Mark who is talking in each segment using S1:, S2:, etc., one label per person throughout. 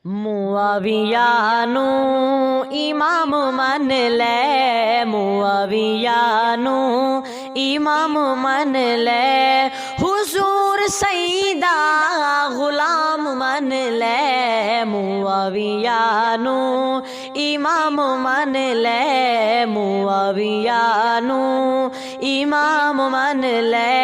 S1: मुआविया नू इमाम मन ले, मुआविया नू इमाम मन ले, हुजूर सईदा गुलाम मन ले, मुआविया नू इमाम मन ले, मुआविया नू इमाम मन ले।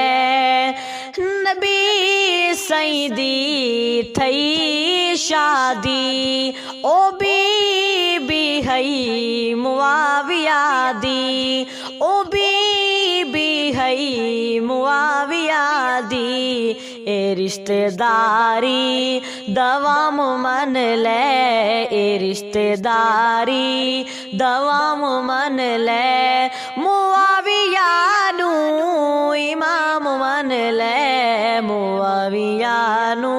S1: नबी सईदी थई शादी ओ बीबी हई मुआविया दी, ओ बीबी हई मुआविया दी, ए रिश्तेदारी दवाम मन ले, ए रिश्तेदारी दवाम मन ले, मुआविया नू इमाम मन ले, मुआविया नू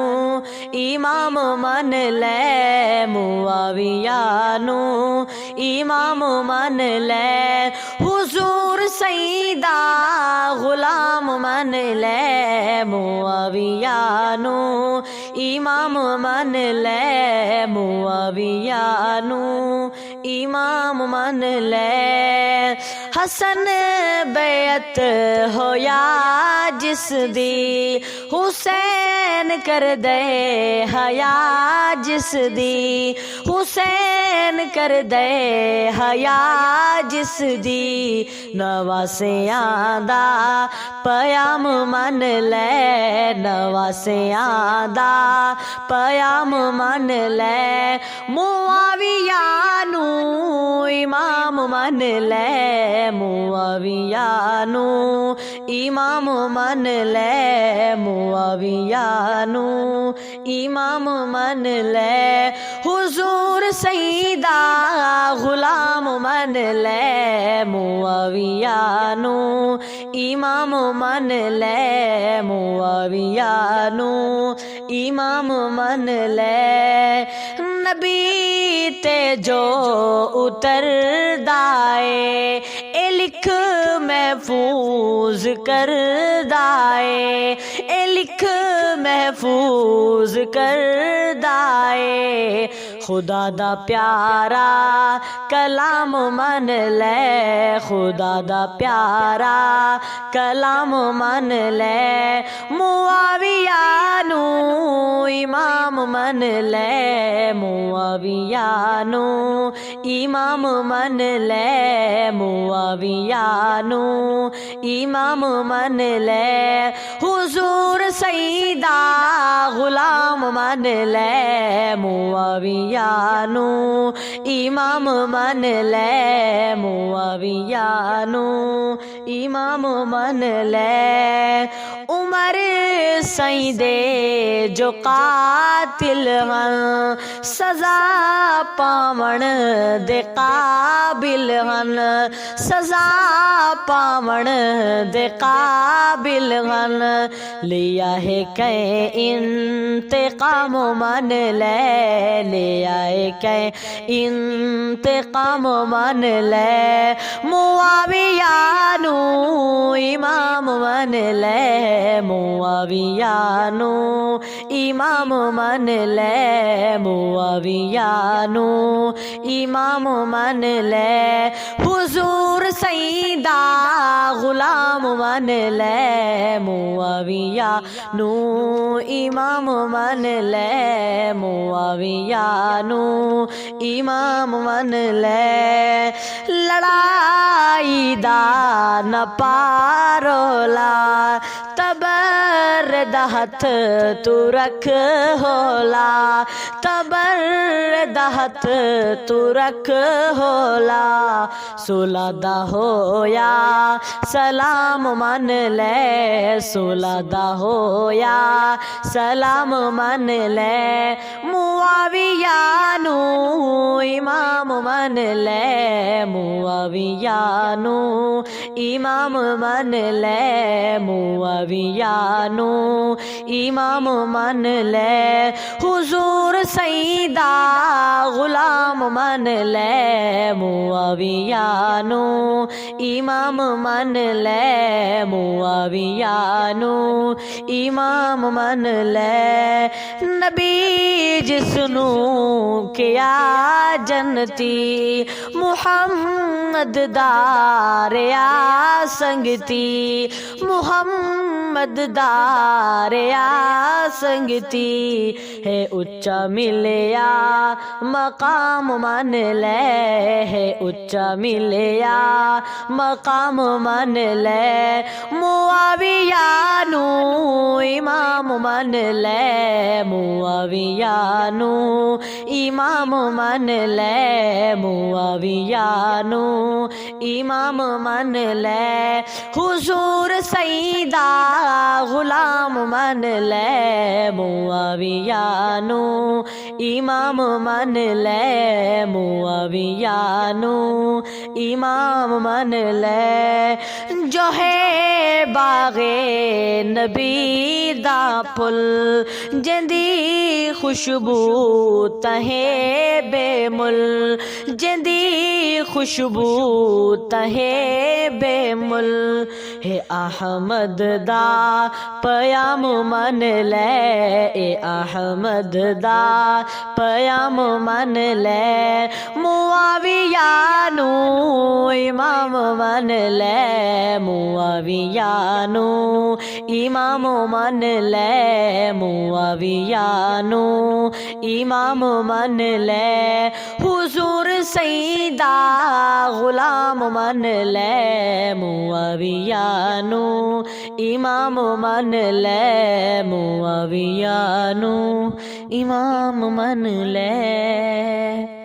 S1: इमाम मन ले, मुआविया नू इमाम मन ले, हुजूर सईदा गुलाम मन ले, मुआविया नू इमाम मन ले, मुआविया नू इमाम मन ले। हसन बैत होया जिस दी, हुसैन कर दे हया जिस दी, हुसैन कर दे हया जिस दी, नवासियां दा पयाम मन ले, नवासियां दा पयाम मन ले, मुआविया नू इमाम मन ले, मुआविया नू इमाम मन ले, मुआविया नू इमाम मन ले, हुजूर सईदा गुलाम मन ले, मुआविया नू इमाम मन ले, मुआविया नू इमाम मन ले। नबी ते जो उतर दाए ए लिख महफूज कर दाए, ए लिख महफूज कर दाए, खुदा दा प्यारा कलाम मन ले, खुदा दा प्यारा कलाम मन ले, मुआविया नू इमाम मन ले, मुआविया नू इमाम मन ले, मुआविया नू इमाम मन ले, हुजूर सईदा गुलाम मन ले, मुआविया नू इमाम मन ले, मुआविया नू इमाम मन ले। उमर सईदे जो कातिल हन, सजा पावण दे काबिल हन, सजा पावण दे काबिल हन, लिया है कै इंतकाम मन ले, लिया है कै इंतकाम मन ले, मुआविया नू इमाम मन ले, मुआविया नू इमाम मन ले, मुआविया नू इमाम मन ले, हुजूर सईदा गुलाम मन ले, मुआविया नू इमाम मन ले, मुआविया नू इमाम मन ले। लड़ाई दा न पारोला तबर दहत तू रख होला, तबर दहत तू रख होला, सुलादा होया सलाम मन ले, सुलादा होया सलाम मन ले, मुआविया नू इमाम मन ले, मुआविया नू इमाम मन ले मुआविया नू इमाम मन ले हुजूर सईदा गुलाम मन ले मुआविया नू इमाम मन ले मुआविया नू इमाम मन ले नबी जिसनू किया जन्नती मुहम्मद दारिया संगती मुहम्मद दारिया संगती है उच्चा मिलया मकाम मन ले है उच्चा मिलया मकाम मन ले मुआविया नू इमाम मन ले मुआविया नू इमाम मन ले मुआविया नू इमाम मन ले हुजूर सईदा गुलाम मन ले मुआविया नू इमाम मन ले मुआविया नू इमाम मन ले जो है बागे नबी दा पुल जिंदी खुशबू तहे बेमुल जिंदी खुशबू तहे बेमुल है अहमद दा पयाम मन ले ए अहमद दा पयाम मन ले मुआविया नू इमाम मन ले मुआविया नू इमाम मन ले मुआविया नू इमाम मन ले हुजूर सईदा गुलाम मन ले मुआविया नू इमाम मन ले मुआविया नू इमाम मन ले।